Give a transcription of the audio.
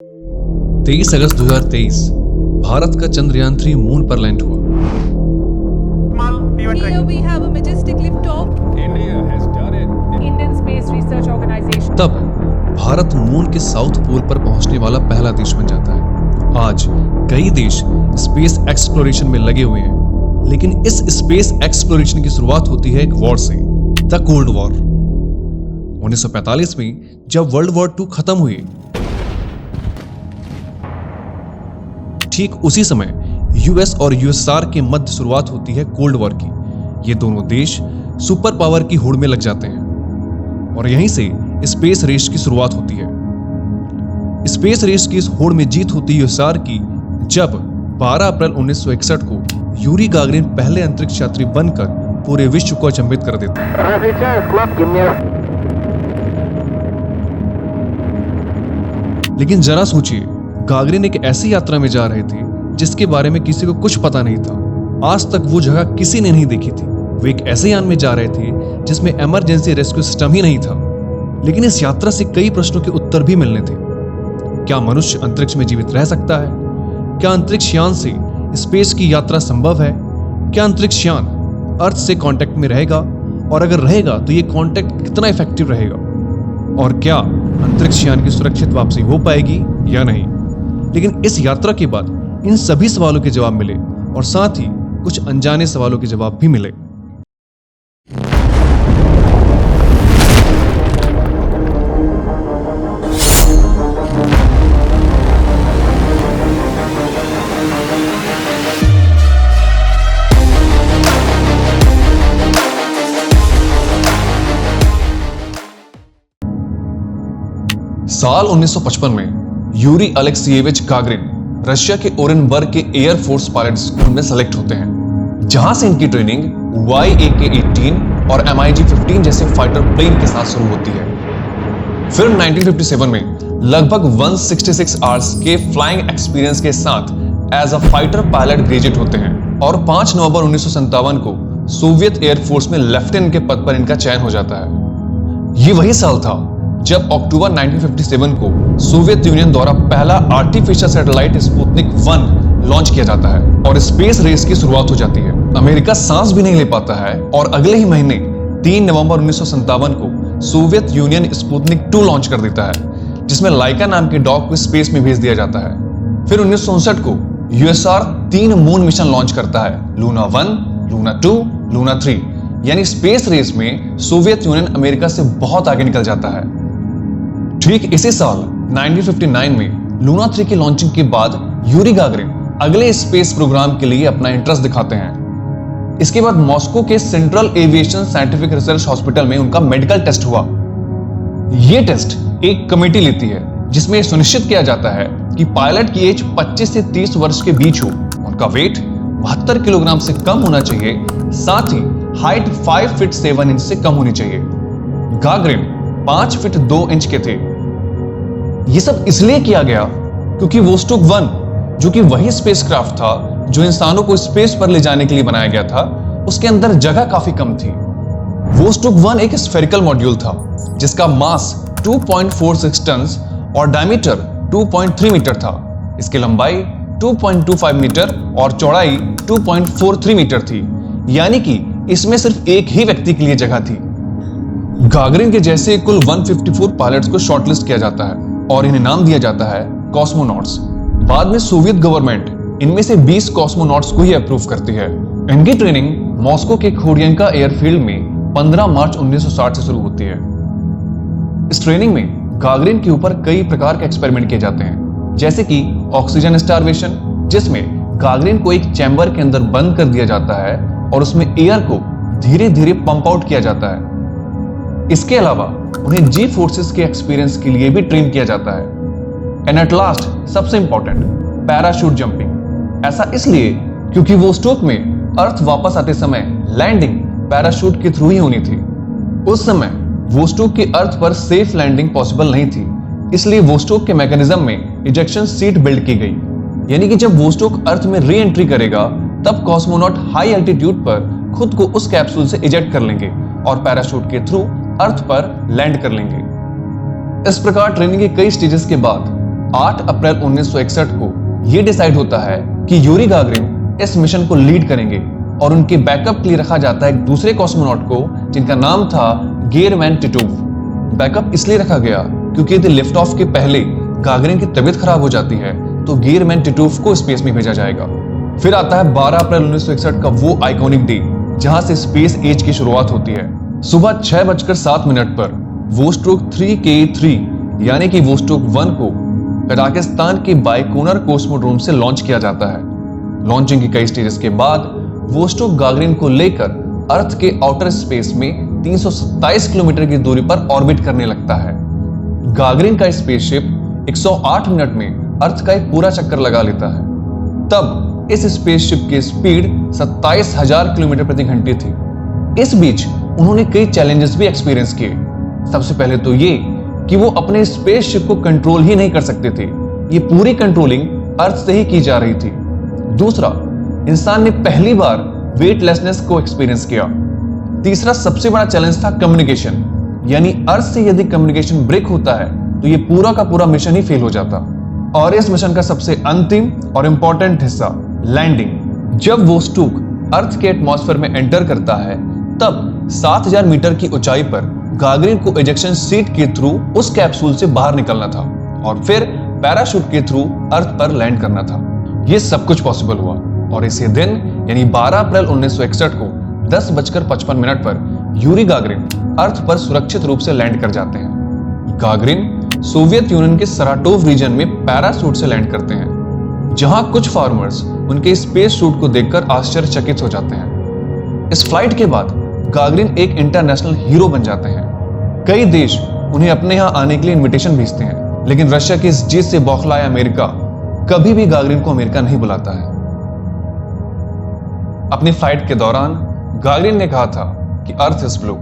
23 अगस्त 2023 भारत का चंद्रयान-3 मून पर लैंड हुआ। Here we have a majestic liftoff. India has done it. Indian Space Research Organization. तब Bharat moon के south pole पर पहुंचने वाला पहला देश बन जाता है। आज कई देश स्पेस एक्सप्लोरेशन में लगे हुए हैं, लेकिन इस स्पेस एक्सप्लोरेशन की शुरुआत होती है एक वॉर से, द कोल्ड वॉर। 1945 में जब वर्ल्ड वॉर II खत्म हुई, ठीक उसी समय यूएस और यूएसआर के मध्य शुरुआत होती है कोल्ड वॉर की। ये दोनों देश सुपर पावर की होड़ में लग जाते हैं और यहीं से स्पेस रेस की शुरुआत होती है। स्पेस रेस की इस होड़ में जीत होती है यूएसआर की जब 12 अप्रैल 1961 को यूरी गागरिन पहले अंतरिक्ष यात्री बनकर पूरे विश्व को अचंभित कर देते हैं। लेकिन जरा सोचिए, गागरिन एक ऐसी यात्रा में जा रहे थे जिसके बारे में किसी को कुछ पता नहीं था। आज तक वो जगह किसी ने नहीं देखी थी। वे एक ऐसे यान में जा रहे थे जिसमें इमरजेंसी रेस्क्यू सिस्टम ही नहीं था। लेकिन इस यात्रा से कई प्रश्नों के उत्तर भी मिलने थे। क्या मनुष्य अंतरिक्ष में जीवित रह सकता है? क्या अंतरिक्ष यान से स्पेस की यात्रा संभव है? क्या अंतरिक्ष यान अर्थ से कांटेक्ट में रहेगा? और अगर रहेगा तो ये कांटेक्ट कितना इफेक्टिव रहेगा? और क्या अंतरिक्ष यान की सुरक्षित वापसी हो पाएगी या नहीं? लेकिन इस यात्रा के बाद इन सभी सवालों के जवाब मिले और साथ ही कुछ अनजाने सवालों के जवाब भी मिले। साल 1955 में यूरी अलेक्सीयेविच गागरिन रशिया के ओरेनबर्ग के एयर फोर्स पायलट स्कूल में सेलेक्ट होते हैं, जहां से इनकी ट्रेनिंग YAK-18 और MiG-15 जैसे फाइटर प्लेन के साथ शुरू होती है। फिर 1957 में लगभग 166 आवर्स के फ्लाइंग एक्सपीरियंस के साथ as a fighter pilot graduate होते हैं और 5 नवंबर 1957 को सोवियत एयरफोर्स में लेफ्टिनेंट के पद पर इनका चयन हो जाता है। ये वही साल था जब अक्टूबर 1957 को सोवियत यूनियन द्वारा पहला आर्टिफिशियल सैटेलाइट स्पुतनिक 1 लॉन्च किया जाता है और स्पेस रेस की शुरुआत हो जाती है। अमेरिका सांस भी नहीं ले पाता है और अगले ही महीने 3 नवंबर 1957 को सोवियत यूनियन स्पुतनिक 2 लॉन्च कर देता है, जिसमें लाइका नाम के डॉग को स्पेस में भेज दिया जाता है। फिर 1959 को यूएसआर 3 मून मिशन लॉन्च करता है, लूना 1, लूना 2, लूना 3। यानी स्पेस रेस में सोवियत यूनियन अमेरिका से बहुत आगे निकल जाता है। ठीक इसी साल 1959 में लूना 3 की लॉन्चिंग के बाद यूरी गागरिन अगले स्पेस प्रोग्राम के लिए अपना इंटरेस्ट दिखाते हैं। इसके बाद मॉस्को के central aviation scientific research hospital में उनका मेडिकल टेस्ट हुआ। यह टेस्ट एक कमेटी लेती है जिसमें सुनिश्चित किया जाता है कि पायलट की एज 25 से 30 वर्ष के बीच हो, उनका वेट 72 किलोग्राम से कम होना चाहिए, साथ ही हाइट 5 फीट 7 इंच से कम होनी चाहिए। गागरिन 5 फीट 2 इंच के थे। यह सब इसलिए किया गया क्योंकि वोस्टोक 1, जो कि वही स्पेसक्राफ्ट था जो इंसानों को स्पेस पर ले जाने के लिए बनाया गया था, उसके अंदर जगह काफी कम थी। वोस्टोक 1 एक स्फेरिकल मॉड्यूल था जिसका मास 2.46 टन और डायमीटर 2.3 मीटर था। इसकी लंबाई 2.25 मीटर और चौड़ाई 2.43 मीटर थी, यानी कि इसमें सिर्फ एक ही व्यक्ति के लिए जगह थी। गागरिन के जैसे कुल 154 पायलट्स को शॉर्टलिस्ट किया जाता है और इन्हें नाम दिया जाता है कॉस्मोनॉट्स। बाद में सोवियत गवर्नमेंट इनमें से 20 कॉस्मोनॉट्स को ही अप्रूव करती है। इनकी ट्रेनिंग मॉस्को के खोडियंका एयरफील्ड में 15 मार्च 1960 से शुरू होती है। इस ट्रेनिंग में गागरिन के ऊपर कई प्रकार के एक्सपेरिमेंट किए जाते हैं, जैसे कि ऑक्सीजन स्टारवेशन, जिसमें गागरिन को एक चैम्बर के अंदर बंद कर दिया जाता है और उसमें एयर को धीरे धीरे पंप आउट किया जाता है। इसके अलावा उन्हें जी फोर्सेस के एक्सपीरियंस के लिए भी ट्रेन किया जाता है। एंड एट लास्ट, सबसे इंपॉर्टेंट, पैराशूट जंपिंग। ऐसा इसलिए क्योंकि वोस्टोक में अर्थ वापस आते समय लैंडिंग पैराशूट के थ्रू ही होनी थी। उस समय वोस्टोक की अर्थ पर सेफ लैंडिंग पॉसिबल नहीं थी, इसलिए वोस्टोक के मैकेनिज्म में इजेक्शन सीट बिल्ड की गई। यानी कि जब वोस्टोक अर्थ में री एंट्री करेगा तब कॉस्मोनॉट हाई एल्टीट्यूड पर खुद को उस कैप्सूल से इजेक्ट कर लेंगे और पैराशूट के थ्रू अर्थ पर लैंड कर लेंगे। इस प्रकार ट्रेनिंग के कई स्टेजेस के बाद 8 अप्रैल 1961 को यह डिसाइड होता है कि यूरी गागरिन इस मिशन को लीड करेंगे और उनके बैकअप के लिए रखा जाता है एक दूसरे कॉस्मोनॉट को जिनका नाम था गेरमैन टिटोव। बैकअप इसलिए रखा गया क्योंकि यदि लिफ्ट ऑफ के पहले गागरिन की तबीयत खराब हो जाती है तो गेरमैन टिटोव को स्पेस में भेजा जाएगा। फिर आता है 12 अप्रैल 1961 का वो आइकॉनिक डे जहां से स्पेस एज की शुरुआत होती है। सुबह 6:07 पर वोस्टोक 3K3 यानी कि वोस्टोक 1 को कजाकिस्तान के बाइकोनर कोस्मोड्रोम से लॉन्च किया जाता है। लॉन्चिंग की कई स्टेजेस के बाद वोस्टोक गागरिन को लेकर अर्थ के आउटर स्पेस में 327 किलोमीटर की दूरी पर ऑर्बिट करने लगता है। गागरिन का स्पेसशिप 108 मिनट में अर्थ का एक पूरा चक्कर लगा लेता है। तब इस स्पेसशिप की स्पीड 27,000 किलोमीटर प्रति घंटे थी। इस बीच उन्होंने कई चैलेंजेस भी एक्सपीरियंस किए। सबसे पहले तो ये कि वो अपने स्पेसशिप को कंट्रोल ही नहीं कर सकते थे, ये पूरी कंट्रोलिंग अर्थ से ही की जा रही थी। दूसरा, इंसान ने पहली बार वेटलेसनेस को एक्सपीरियंस किया। तीसरा सबसे बड़ा चैलेंज था कम्युनिकेशन, यानी अर्थ से यदि कम्युनिकेशन ब्रेक होता है तो ये पूरा का पूरा मिशन ही फेल हो जाता। और इस मिशन का सबसे अंतिम और इंपॉर्टेंट हिस्सा लैंडिंग। जब वोस्टोक अर्थ के एटमॉस्फेयर में एंटर करता है तब 7,000 मीटर की ऊंचाई पर गागरिन को इजेक्शन सीट के थ्रू उस कैप्सूल से बाहर निकलना था और फिर पैराशूट के थ्रू अर्थ पर लैंड करना था। यह सब कुछ पॉसिबल हुआ और इसी दिन यानी 12 अप्रैल 1961 को 10:55 पर यूरी गागरिन अर्थ पर सुरक्षित रूप से लैंड कर जाते हैं। गागरिन सोवियत यूनियन के सराटोव रीजन में पैराशूट से लैंड करते हैं, जहां कुछ फार्मर्स उनके स्पेस सूट को देखकर आश्चर्यचकित हो जाते हैं। इस फ्लाइट के बाद गागरिन एक इंटरनेशनल हीरो बन जाते हैं। कई देश उन्हें अपने यहां आने के लिए इनविटेशन भेजते हैं, लेकिन रशिया की इस जीत से बौखलाया अमेरिका कभी भी गागरिन को अमेरिका नहीं बुलाता है। अपनी फ्लाइट के दौरान गागरिन ने कहा था कि अर्थ इज ब्लू,